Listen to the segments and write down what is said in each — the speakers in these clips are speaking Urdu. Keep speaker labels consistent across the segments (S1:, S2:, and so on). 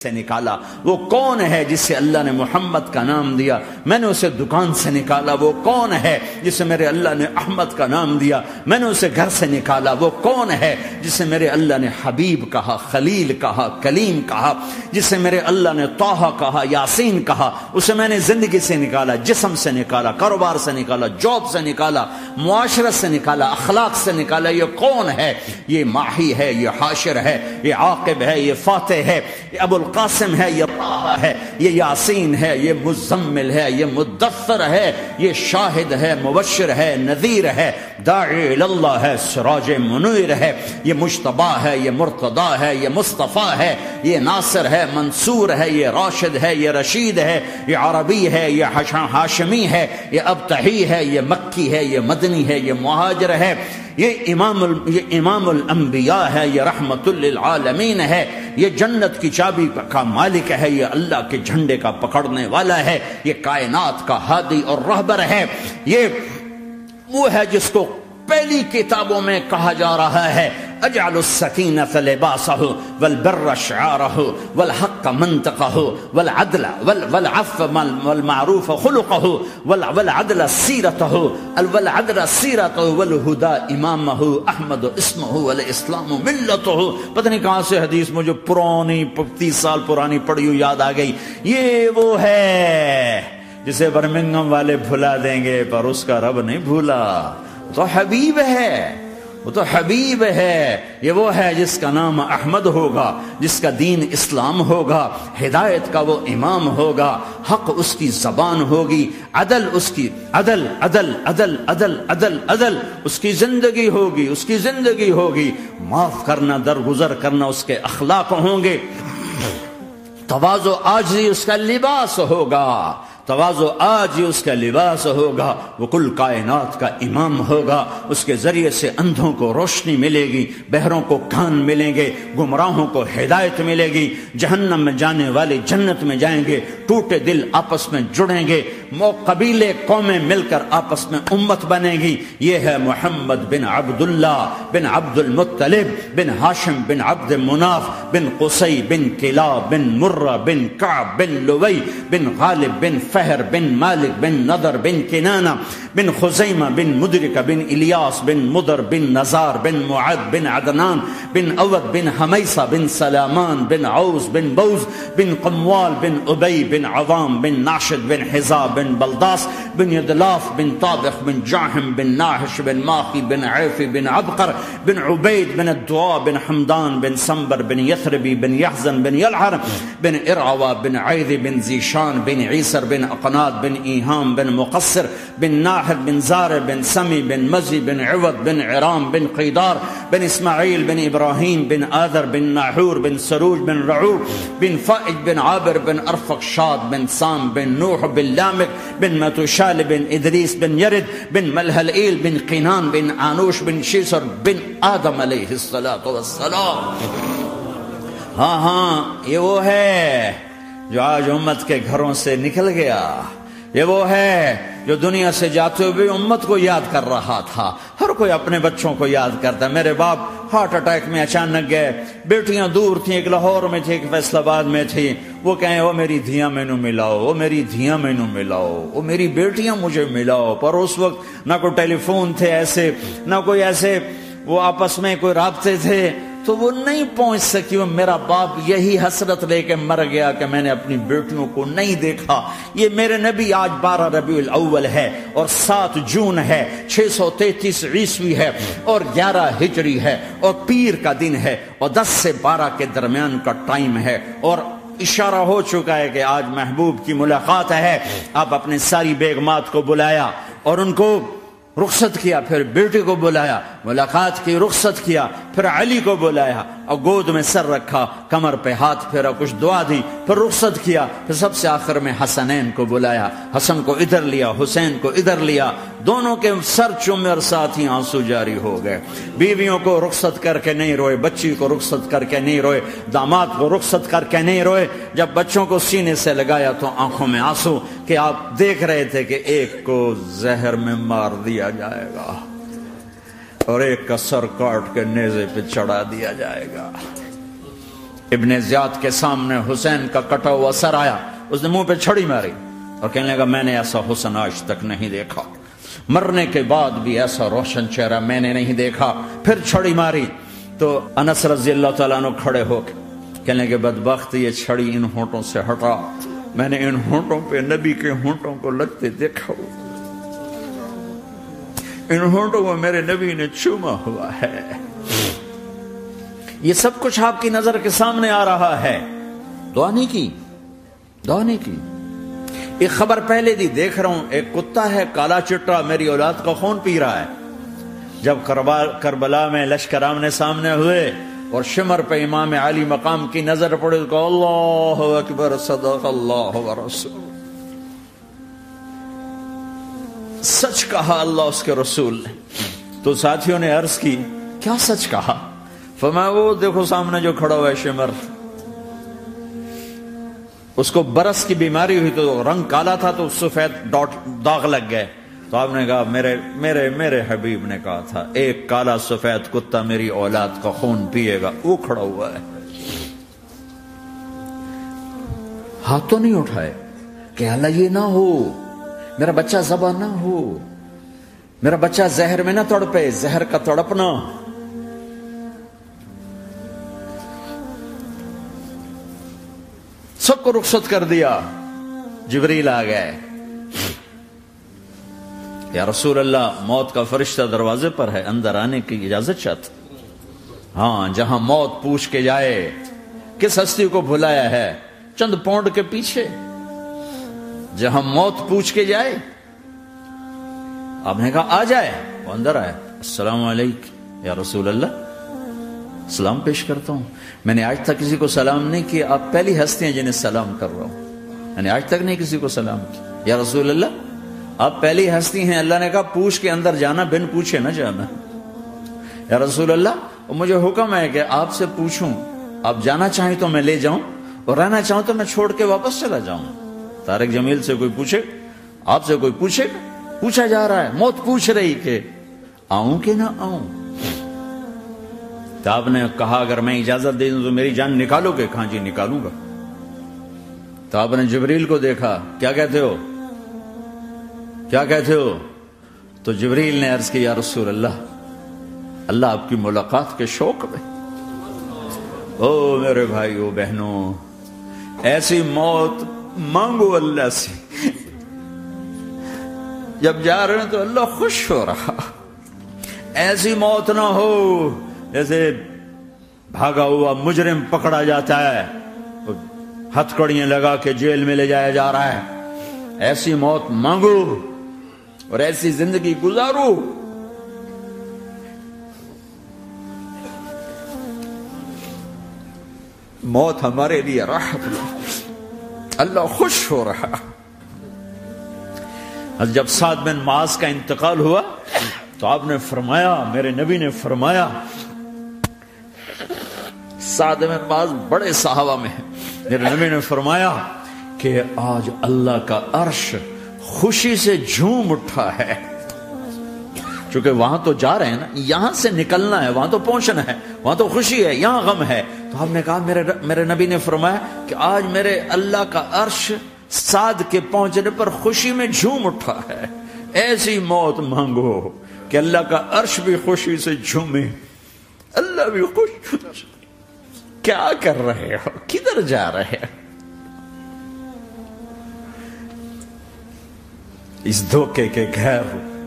S1: سے نکالا؟ وہ کون ہے جسے اللہ نے محمد کا نام دیا؟ میں نے اسے دکان سے نکالا۔ وہ کون ہے جسے میرے اللہ نے احمد کا نام دیا؟ میں نے اسے گھر سے نکالا۔ وہ کون ہے جسے میرے اللہ نے حبیب کہا، خلیل کہا، کلیم کہا، جسے میرے اللہ نے طٰہٰ کہا، یاسین کہا؟ اسے میں نے زندگی سے نکالا، جسم سے نکالا، کاروبار سے نکالا، جاب سے نکالا، معاشرت سے نکالا، اخلاق سے نکالا۔ یہ کون ہے؟ یہ ماہی ہے، یہ حاشر ہے، یہ عاقب ہے، یہ فاتح ہے، یہ ابو القاسم ہے، یہ طٰہٰ ہے، یہ یاسین ہے، یہ مزمل ہے، یہ مدثر ہے، یہ شاہد ہے، مبشر ہے، نذیر ہے، داعی اللہ ہے، سراج منیر ہے، یہ مجتبی ہے، یہ مرتضی ہے، یہ مصطفیٰ ہے، یہ ناصر ہے، منصور ہے، یہ راشد ہے، یہ رشید ہے، یہ عربی ہے، یہ ہاشمی ہے، یہ ابتحی ہے، یہ مکی ہے، یہ مدنی ہے، یہ مہاجر ہے، یہ امام الانبیاء ہے، یہ رحمت للعالمین ہے، یہ جنت کی چابی کا مالک ہے، یہ اللہ کے جھنڈے کا پکڑنے والا ہے، یہ کائنات کا ہادی اور رہبر ہے، یہ وہ ہے جس کو پہلی کتابوں میں کہا جا رہا ہے اجعل السکینۃ لباسہ والبر شعارہ والحق منطقہ والعدل والعفو والمعروف خلقہ والعدل سیرتہ والہدى امامہ احمد اسمہ والاسلام ملتہ۔ پتہ نہیں کہاں سے حدیث مجھے پرانی 30 سال پرانی پڑھی ہوئی یاد آ گئی۔ یہ وہ ہے جسے برمنگم والے بھلا دیں گے پر اس کا رب نہیں بھولا۔ تو حبیب ہے، وہ تو حبیب ہے، یہ وہ ہے جس کا نام احمد ہوگا، جس کا دین اسلام ہوگا، ہدایت کا وہ امام ہوگا، حق اس کی زبان ہوگی، عدل اس کی عدل عدل عدل عدل عدل عدل اس کی زندگی ہوگی، اس کی زندگی ہوگی، معاف کرنا، درگزر کرنا اس کے اخلاق ہوں گے، تواضع عاجزی اس کا لباس ہوگا، تواضع آج ہی اس کا لباس ہوگا، وہ کل کائنات کا امام ہوگا، اس کے ذریعے سے اندھوں کو روشنی ملے گی، بہروں کو کان ملیں گے، گمراہوں کو ہدایت ملے گی، جہنم میں جانے والے جنت میں جائیں گے، ٹوٹے دل آپس میں جڑیں گے، قبیلے قومیں مل کر آپس میں امت بنے گی۔ یہ ہے محمد بن عبداللہ بن عبد المطلب بن ہاشم بن عبد مناف بن قصی بن کلاب بن مرہ بن کعب بن لوی بن غالب بن فہر بن مالک بن نضر بن کنانہ بن خزیمہ بن مدرکہ بن الیاس بن مدر بن نزار بن معد بن عدنان بن اود بن حمیسہ بن سلامان بن عوز بن بوز بن قموال بن ابی بن عوام بن ناشد بن حزاب بن بلداس بن یدلاف بن طابخ بن جاہم بن ناحش بن ماخی بن عیفی بن عبقر بن عبید بن الدعاء بن حمدان بن سنبر بن یثربی بن یحزن بن یلعر بن ارعوا بن عیذ بن زیشان بن عیسر بن اقناد بن ایہام بن مقصر بن ناحد بن زار بن سمی بن مزی بن عوض بن عرام بن قیدار بن اسماعیل بن ابراہیم بن آذر بن ناحور بن سروج بن رعور بن فائج بن عابر بن ارفق شاد بن سام بن نوح بن لامک بن متوشال بن ادریس بن یرد بن ملہلئیل بن قینان بن آنوش بن شیسر بن آدم علیہ السلام۔ ہاں یہ وہ ہے جو آج امت کے گھروں سے نکل گیا، یہ وہ ہے جو دنیا سے جاتے ہوئے امت کو یاد کر رہا تھا۔ ہر کوئی اپنے بچوں کو یاد کرتا ہے۔ میرے باپ ہارٹ اٹیک میں اچانک گئے، بیٹیاں دور تھیں، ایک لاہور میں تھی، ایک فیصل آباد میں تھی، وہ کہیں وہ میری دھیاں مینوں ملاؤ، وہ میری دھیاں مینوں ملاؤ، وہ میری بیٹیاں مجھے ملاؤ۔ پر اس وقت نہ کوئی ٹیلی فون تھے ایسے، نہ کوئی ایسے وہ آپس میں کوئی رابطے تھے، تو وہ نہیں پہنچ سکی۔ وہ میرا باپ یہی حسرت لے کے مر گیا کہ میں نے اپنی بیٹیوں کو نہیں دیکھا۔ یہ میرے نبی آج 12 ربیع الاول ہے اور 7 جون ہے، 633 عیسوی ہے اور 11 ہجری ہے اور پیر کا دن ہے اور 10 سے 12 کے درمیان کا ٹائم ہے، اور اشارہ ہو چکا ہے کہ آج محبوب کی ملاقات ہے۔ آپ اپنے ساری بیگمات کو بلایا اور ان کو رخصت کیا، پھر بیٹی کو بلایا، ملاقات کی، رخصت کیا، پھر علی کو بلایا اور گود میں سر رکھا، کمر پہ ہاتھ پھیرا، کچھ دعا دی، پھر رخصت کیا، پھر سب سے آخر میں حسنین کو بلایا، حسن کو ادھر لیا، حسین کو ادھر لیا، دونوں کے سر چومے اور ساتھ ہی آنسو جاری ہو گئے۔ بیویوں کو رخصت کر کے نہیں روئے، بچی کو رخصت کر کے نہیں روئے، داماد کو رخصت کر کے نہیں روئے۔ جب بچوں کو سینے سے لگایا تو آنکھوں میں آنسو کہ آپ دیکھ رہے تھے کہ ایک کو زہر میں مار دیا جائے گا اور ایک کا سر کاٹ کے نیزے پہ چڑھا دیا جائے گا۔ ابن زیاد کے سامنے حسین کا کٹا ہوا سر آیا، اس نے منہ پہ چھڑی ماری اور کہنے لگا میں نے ایسا حسن آج تک نہیں دیکھا، مرنے کے بعد بھی ایسا روشن چہرہ میں نے نہیں دیکھا۔ پھر چھڑی ماری تو انس رضی اللہ تعالیٰ عنہ کھڑے ہو کے کہنے لگے بدبخت یہ چھڑی ان ہونٹوں سے ہٹا، میں نے ان ہونٹوں پہ نبی کے ہونٹوں کو لگتے دیکھا، ان ہونٹوں کو میرے نبی نے چوما ہوا ہے۔ یہ سب کچھ آپ کی نظر کے سامنے آ رہا ہے، دعا نہیں کی، دعا نہیں کی۔ ایک خبر پہلے دی دیکھ رہا ہوں، ایک کتا ہے کالا چٹا میری اولاد کا خون پی رہا ہے۔ جب کربلا میں لشکر آمنے سامنے ہوئے اور شمر پہ امام علی مقام کی نظر پڑے تو کہا اللہ اکبر صدق اللہ ورسول، سچ کہا اللہ اس کے رسول نے۔ تو ساتھیوں نے عرض کی کیا سچ کہا؟ فرمایا وہ دیکھو سامنے جو کھڑا ہوا ہے شمر، اس کو برس کی بیماری ہوئی تو رنگ کالا تھا تو سفید داغ لگ گئے، تو آپ نے کہا میرے حبیب نے کہا تھا ایک کالا سفید کتا میری اولاد کا خون پیے گا، وہ کھڑا ہوا ہے۔ ہاتھ تو نہیں اٹھائے کہ اللہ یہ نہ ہو میرا بچہ ذبح نہ ہو، میرا بچہ زہر میں نہ تڑپے، زہر کا تڑپنا۔ سب کو رخصت کر دیا، جبریل آ گئے، یا رسول اللہ موت کا فرشتہ دروازے پر ہے، اندر آنے کی اجازت چاہتا۔ ہاں جہاں موت پوچھ کے جائے کس ہستی کو بھلایا ہے، چند پونڈ کے پیچھے جہاں موت پوچھ کے جائے۔ آپ نے کہا آ جائے، وہ اندر آئے، السلام علیکم یا رسول اللہ، سلام پیش کرتا ہوں، میں نے آج تک کسی کو سلام نہیں کیا، آپ پہلی ہستی ہیں جنہیں سلام کر رہا ہوں، میں نے آج تک نہیں کسی کو سلام کیا یا رسول اللہ، آپ پہلی ہستی ہیں۔ اللہ نے کہا پوچھ کے اندر جانا، بن پوچھے نہ جانا۔ یا رسول اللہ مجھے حکم ہے کہ آپ سے پوچھوں، آپ جانا چاہیں تو میں لے جاؤں اور رہنا چاہوں تو میں چھوڑ کے واپس چلا جاؤں۔ طارق جمیل سے کوئی پوچھے، آپ سے کوئی پوچھے، پوچھا جا رہا ہے، موت پوچھ رہی کہ آؤں کہ نہ آؤں۔ تو آپ نے کہا اگر میں اجازت دے دوں تو میری جان نکالو گے؟ کہاں جی نکالوں گا۔ تو آپ نے جبریل کو دیکھا، کیا کہتے ہو، کیا کہتے ہو؟ تو جبریل نے عرض کی یا رسول اللہ، اللہ آپ کی ملاقات کے شوق میں۔ او میرے بھائیو بہنوں، ایسی موت مانگو اللہ سے، جب جا رہے ہیں تو اللہ خوش ہو رہا۔ ایسی موت نہ ہو جیسے بھاگا ہوا مجرم پکڑا جاتا ہے، ہتھکڑیاں لگا کے جیل میں لے جایا جا رہا ہے۔ ایسی موت مانگو اور ایسی زندگی گزارو۔ موت ہمارے لیے راحت، اللہ خوش ہو رہا۔ جب سعد بن معاذ کا انتقال ہوا تو آپ نے فرمایا، میرے نبی نے فرمایا، سعد بن معاذ بڑے صحابہ میں ہیں، میرے نبی نے فرمایا کہ آج اللہ کا عرش خوشی سے جھوم اٹھا ہے، چونکہ وہاں تو جا رہے ہیں نا، یہاں سے نکلنا ہے، وہاں تو پہنچنا ہے، وہاں تو خوشی ہے، یہاں غم ہے۔ تو آپ نے کہا، میرے نبی نے فرمایا کہ آج میرے اللہ کا عرش سعد کے پہنچنے پر خوشی میں جھوم اٹھا ہے۔ ایسی موت مانگو کہ اللہ کا عرش بھی خوشی سے جھومے، اللہ بھی خوش۔ کیا کر رہے ہو، کدھر جا رہے ہو؟ اس دھوکے کے گھر،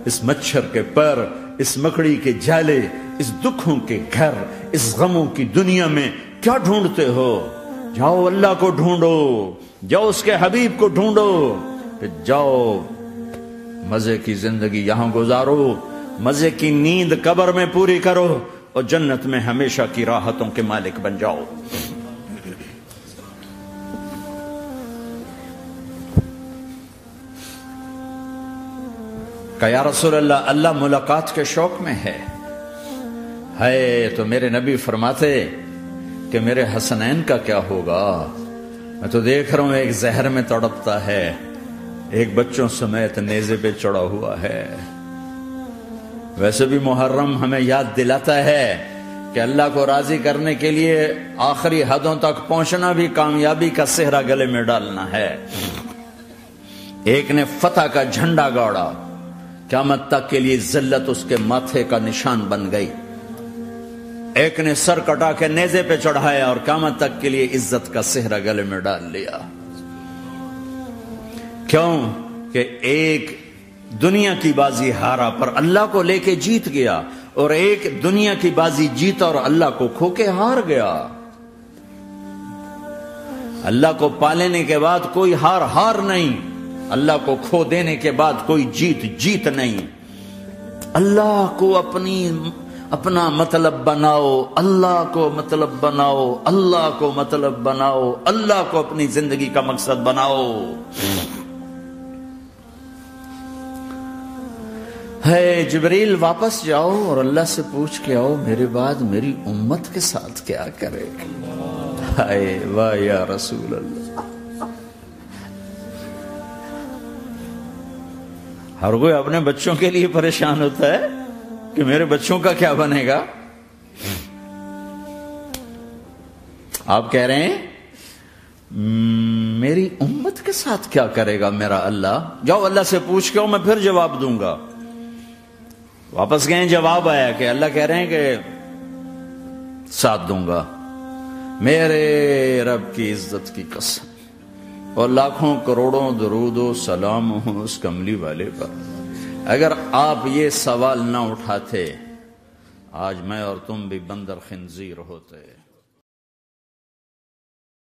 S1: اس مچھر کے پر، اس مکڑی کے جالے، اس دکھوں کے گھر، اس غموں کی دنیا میں کیا ڈھونڈتے ہو؟ جاؤ اللہ کو ڈھونڈو، جاؤ اس کے حبیب کو ڈھونڈو، پھر جاؤ مزے کی زندگی یہاں گزارو، مزے کی نیند قبر میں پوری کرو اور جنت میں ہمیشہ کی راحتوں کے مالک بن جاؤ۔ کہ یا رسول اللہ، اللہ ملاقات کے شوق میں ہے۔ تو میرے نبی فرماتے کہ میرے حسنین کا کیا ہوگا؟ میں تو دیکھ رہا ہوں ایک زہر میں تڑپتا ہے، ایک بچوں سمیت نیزے پہ چڑھا ہوا ہے۔ ویسے بھی محرم ہمیں یاد دلاتا ہے کہ اللہ کو راضی کرنے کے لیے آخری حدوں تک پہنچنا بھی کامیابی کا صحرا گلے میں ڈالنا ہے۔ ایک نے فتح کا جھنڈا گاڑا، قیامت تک کے لیے ذلت اس کے ماتھے کا نشان بن گئی۔ ایک نے سر کٹا کے نیزے پہ چڑھایا اور قیامت تک کے لیے عزت کا صحرا گلے میں ڈال لیا۔ کیوں کہ ایک دنیا کی بازی ہارا پر اللہ کو لے کے جیت گیا، اور ایک دنیا کی بازی جیتا اور اللہ کو کھو کے ہار گیا۔ اللہ کو پالینے کے بعد کوئی ہار نہیں، اللہ کو کھو دینے کے بعد کوئی جیت نہیں۔ اللہ کو اپنا مطلب بناؤ، اللہ کو مطلب بناؤ، اللہ کو مطلب بناؤ، اللہ کو اپنی زندگی کا مقصد بناؤ۔ ہے جبریل واپس جاؤ اور اللہ سے پوچھ کے آؤ میرے بعد میری امت کے ساتھ کیا کرے گا۔ ہائے واہ یا رسول اللہ۔ ہر کوئی اپنے بچوں کے لیے پریشان ہوتا ہے کہ میرے بچوں کا کیا بنے گا۔ آپ کہہ رہے ہیں میری امت کے ساتھ کیا کرے گا میرا اللہ؟ جاؤ اللہ سے پوچھ کے آؤ، میں پھر جواب دوں گا۔ واپس گئے، جواب آیا کہ اللہ کہہ رہے ہیں کہ ساتھ دوں گا، میرے رب کی عزت کی قسم، اور لاکھوں کروڑوں درود و سلام ہوں اس کملی والے پر۔ اگر آپ یہ سوال نہ اٹھاتے، آج میں اور تم بھی بندر خنزیر ہوتے۔